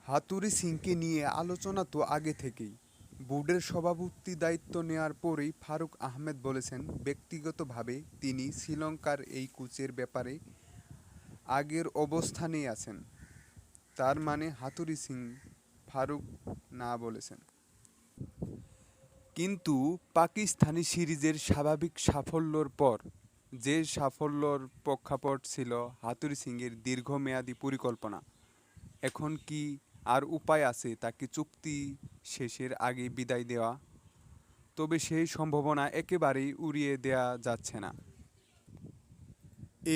হাতুড়ি সিংকে নিয়ে আলোচনা তো আগে থেকেই। বোর্ডের সভাপতি দায়িত্ব নেওয়ার পরেই ফারুক আহমেদ বলেছেন, ব্যক্তিগতভাবে তিনি শ্রীলঙ্কার এই কোচের ব্যাপারে আগের অবস্থানেই আছেন। তার মানে হাতুড়ি সিং ফারুক না বলেছেন। কিন্তু পাকিস্তানি সিরিজের স্বাভাবিক সাফল্যর পর যে সাফল্যর প্রেক্ষাপট ছিল হাতুড়ি সিংয়ের দীর্ঘমেয়াদী পরিকল্পনা, এখন কি আর উপায় আছে তাকে চুক্তি শেষের আগে বিদায় দেওয়া? তবে সেই সম্ভাবনা একেবারেই উড়িয়ে দেওয়া যাচ্ছে না।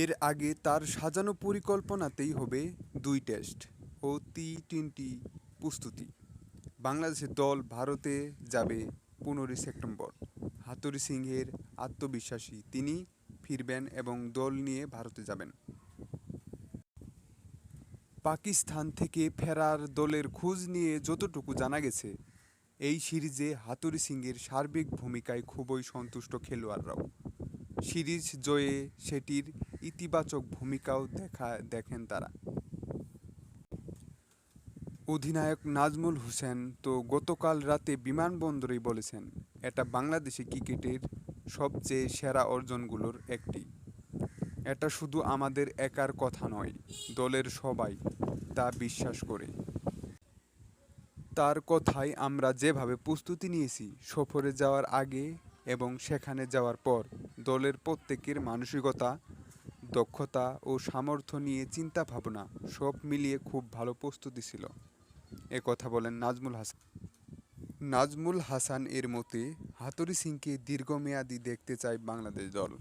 এর আগে তার সাজানো পরিকল্পনাতেই হবে ২ টেস্ট ও টি-২০ প্রস্তুতি। বাংলাদেশের দল ভারতে যাবে ১৫ সেপ্টেম্বর। হাতুড়ি সিংহের আত্মবিশ্বাসী, তিনি ফিরবেন এবং দল নিয়ে ভারতে যাবেন। পাকিস্তান থেকে ফেরার দলের খোঁজ নিয়ে যতটুকু জানা গেছে, এই সিরিজে হাতুড়ি সিংয়ের সার্বিক ভূমিকায় খুবই সন্তুষ্ট খেলোয়াড়রাও। সিরিজ জয়ে সেটির ইতিবাচক ভূমিকাও দেখেন তারা। অধিনায়ক নাজমুল হোসেন তো গতকাল রাতে বিমানবন্দরেই বলেছেন, এটা বাংলাদেশি ক্রিকেটের সবচেয়ে সেরা অর্জনগুলোর একটি। এটা শুধু আমাদের একার কথা নয়, দলের সবাই তা বিশ্বাস করে। তার কথায় আমরা যেভাবে প্রস্তুতি নিয়েছি সফরে যাওয়ার আগে এবং সেখানে যাওয়ার পর, দলের প্রত্যেকের মানসিকতা, দক্ষতা ও সামর্থ্য নিয়ে চিন্তাভাবনা সব মিলিয়ে খুব ভালো প্রস্তুতি ছিল, এ কথা বলেন নাজমুল হাসান। নাজমুল হাসান এর মতে, হাতুড়ি সিংকে দীর্ঘমেয়াদী দেখতে চায় বাংলাদেশ দল।